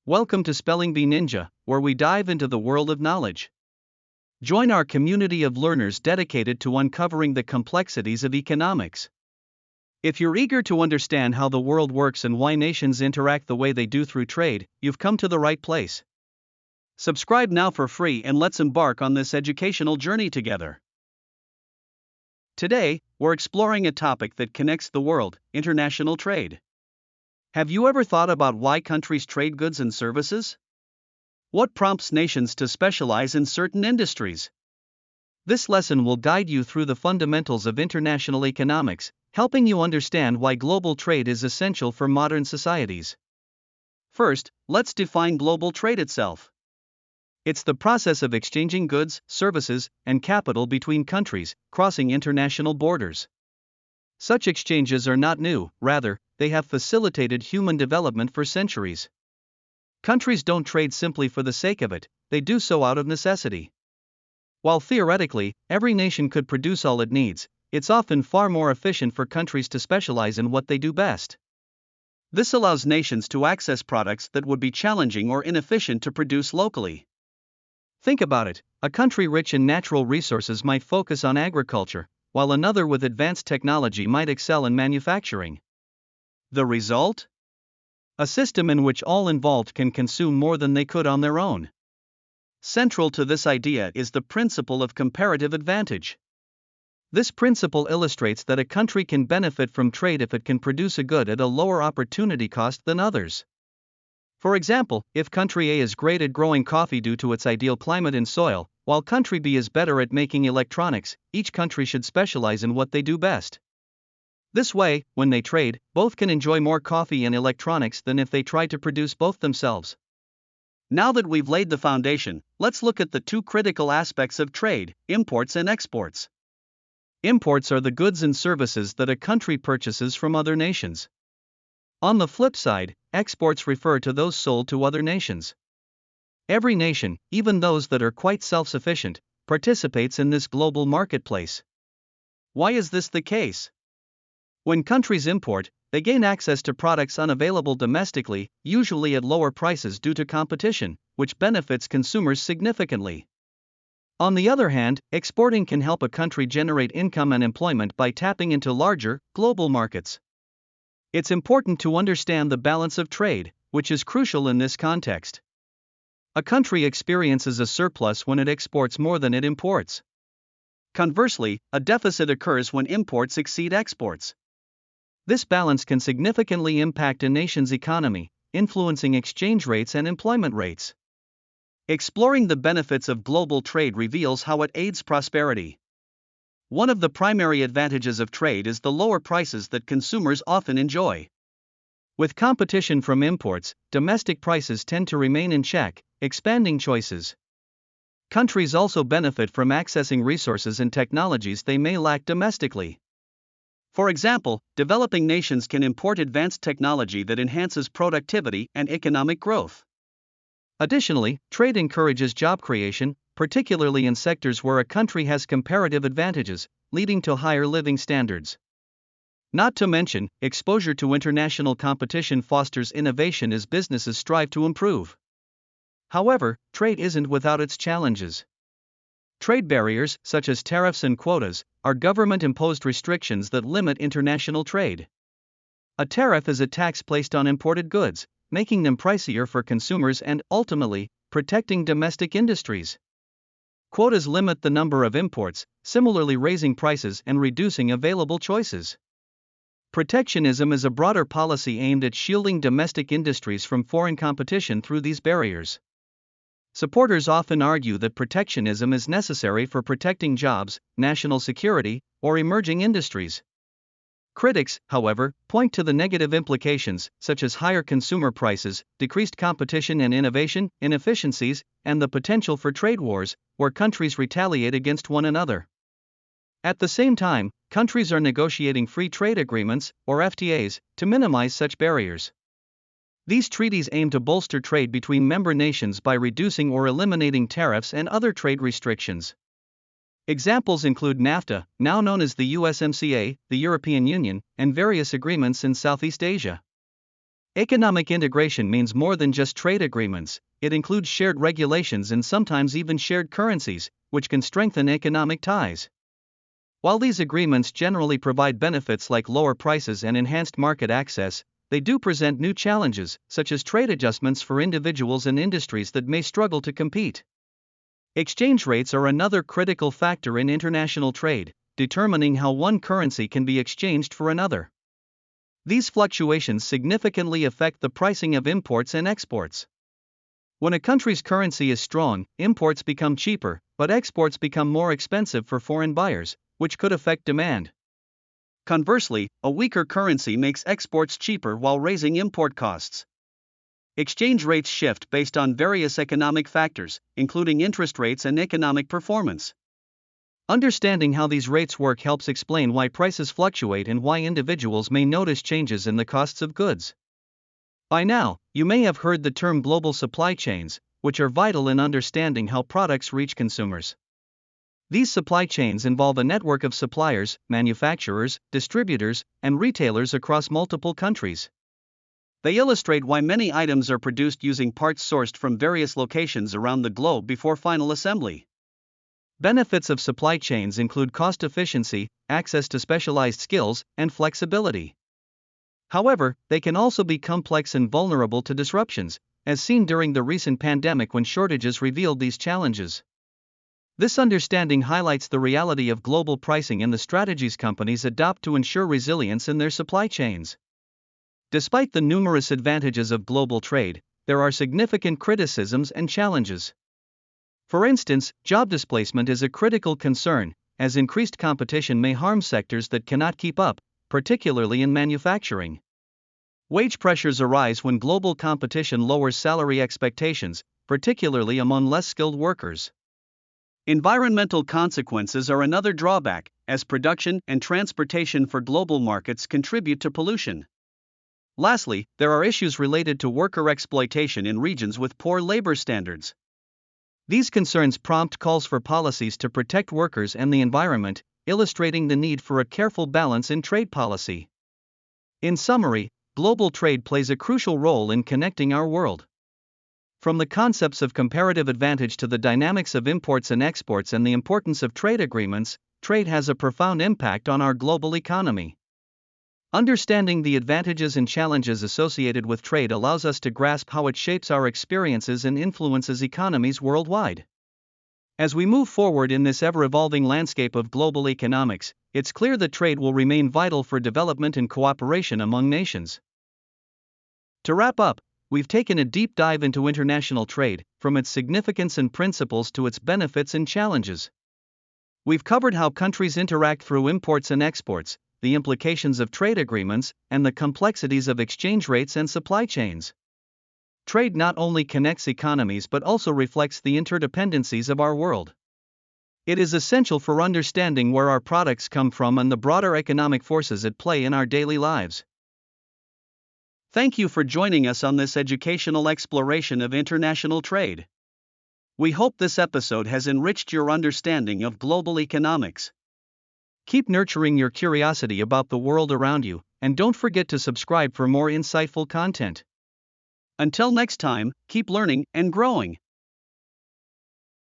Welcome to Spelling Bee Ninja, where we dive into the world of knowledge. Join our community of learners dedicated to uncovering the complexities of economics. If you're eager to understand how the world works and why nations interact the way they do through trade, you've come to the right place. Subscribe now for free and let's embark on this educational journey together. Today, we're exploring a topic that connects the world: international trade. Have you ever thought about why countries trade goods and services? What prompts nations to specialize in certain industries? This lesson will guide you through the fundamentals of international economics, helping you understand why global trade is essential for modern societies. First, let's define global trade itself. It's the process of exchanging goods, services, and capital between countries, crossing international borders. Such exchanges are not new, rather, they have facilitated human development for centuries. Countries don't trade simply for the sake of it, they do so out of necessity. While theoretically, every nation could produce all it needs, it's often far more efficient for countries to specialize in what they do best. This allows nations to access products that would be challenging or inefficient to produce locally. Think about it: a country rich in natural resources might focus on agriculture, while another with advanced technology might excel in manufacturing. The result? A system in which all involved can consume more than they could on their own. Central to this idea is the principle of comparative advantage. This principle illustrates that a country can benefit from trade if it can produce a good at a lower opportunity cost than others. For example, if country A is great at growing coffee due to its ideal climate and soil, while country B is better at making electronics, each country should specialize in what they do best. This way, when they trade, both can enjoy more coffee and electronics than if they tried to produce both themselves. Now that we've laid the foundation, let's look at the two critical aspects of trade: imports and exports. Imports are the goods and services that a country purchases from other nations. On the flip side, exports refer to those sold to other nations. Every nation, even those that are quite self-sufficient, participates in this global marketplace. Why is this the case? When countries import, they gain access to products unavailable domestically, usually at lower prices due to competition, which benefits consumers significantly. On the other hand, exporting can help a country generate income and employment by tapping into larger, global markets. It's important to understand the balance of trade, which is crucial in this context. A country experiences a surplus when it exports more than it imports. Conversely, a deficit occurs when imports exceed exports. This balance can significantly impact a nation's economy, influencing exchange rates and employment rates. Exploring the benefits of global trade reveals how it aids prosperity. One of the primary advantages of trade is the lower prices that consumers often enjoy. With competition from imports, domestic prices tend to remain in check, expanding choices. Countries also benefit from accessing resources and technologies they may lack domestically. For example, developing nations can import advanced technology that enhances productivity and economic growth. Additionally, trade encourages job creation, particularly in sectors where a country has comparative advantages, leading to higher living standards. Not to mention, exposure to international competition fosters innovation as businesses strive to improve. However, trade isn't without its challenges. Trade barriers, such as tariffs and quotas, are government-imposed restrictions that limit international trade. A tariff is a tax placed on imported goods, making them pricier for consumers and, ultimately, protecting domestic industries. Quotas limit the number of imports, similarly raising prices and reducing available choices. Protectionism is a broader policy aimed at shielding domestic industries from foreign competition through these barriers. Supporters often argue that protectionism is necessary for protecting jobs, national security, or emerging industries. Critics, however, point to the negative implications, such as higher consumer prices, decreased competition and innovation, inefficiencies, and the potential for trade wars, where countries retaliate against one another. At the same time, countries are negotiating free trade agreements, or FTAs, to minimize such barriers. These treaties aim to bolster trade between member nations by reducing or eliminating tariffs and other trade restrictions. Examples include NAFTA, now known as the USMCA, the European Union, and various agreements in Southeast Asia. Economic integration means more than just trade agreements, it includes shared regulations and sometimes even shared currencies, which can strengthen economic ties. While these agreements generally provide benefits like lower prices and enhanced market access, they do present new challenges, such as trade adjustments for individuals and industries that may struggle to compete. Exchange rates are another critical factor in international trade, determining how one currency can be exchanged for another. These fluctuations significantly affect the pricing of imports and exports. When a country's currency is strong, imports become cheaper, but exports become more expensive for foreign buyers, which could affect demand. Conversely, a weaker currency makes exports cheaper while raising import costs. Exchange rates shift based on various economic factors, including interest rates and economic performance. Understanding how these rates work helps explain why prices fluctuate and why individuals may notice changes in the costs of goods. By now, you may have heard the term global supply chains, which are vital in understanding how products reach consumers. These supply chains involve a network of suppliers, manufacturers, distributors, and retailers across multiple countries. They illustrate why many items are produced using parts sourced from various locations around the globe before final assembly. Benefits of supply chains include cost efficiency, access to specialized skills, and flexibility. However, they can also be complex and vulnerable to disruptions, as seen during the recent pandemic when shortages revealed these challenges. This understanding highlights the reality of global pricing and the strategies companies adopt to ensure resilience in their supply chains. Despite the numerous advantages of global trade, there are significant criticisms and challenges. For instance, job displacement is a critical concern, as increased competition may harm sectors that cannot keep up, particularly in manufacturing. Wage pressures arise when global competition lowers salary expectations, particularly among less skilled workers. Environmental consequences are another drawback, as production and transportation for global markets contribute to pollution. Lastly, there are issues related to worker exploitation in regions with poor labor standards. These concerns prompt calls for policies to protect workers and the environment, illustrating the need for a careful balance in trade policy. In summary, global trade plays a crucial role in connecting our world. From the concepts of comparative advantage to the dynamics of imports and exports and the importance of trade agreements, trade has a profound impact on our global economy. Understanding the advantages and challenges associated with trade allows us to grasp how it shapes our experiences and influences economies worldwide. As we move forward in this ever-evolving landscape of global economics, it's clear that trade will remain vital for development and cooperation among nations. To wrap up, we've taken a deep dive into international trade, from its significance and principles to its benefits and challenges. We've covered how countries interact through imports and exports, the implications of trade agreements, and the complexities of exchange rates and supply chains. Trade not only connects economies but also reflects the interdependencies of our world. It is essential for understanding where our products come from and the broader economic forces at play in our daily lives. Thank you for joining us on this educational exploration of international trade. We hope this episode has enriched your understanding of global economics. Keep nurturing your curiosity about the world around you, and don't forget to subscribe for more insightful content. Until next time, keep learning and growing.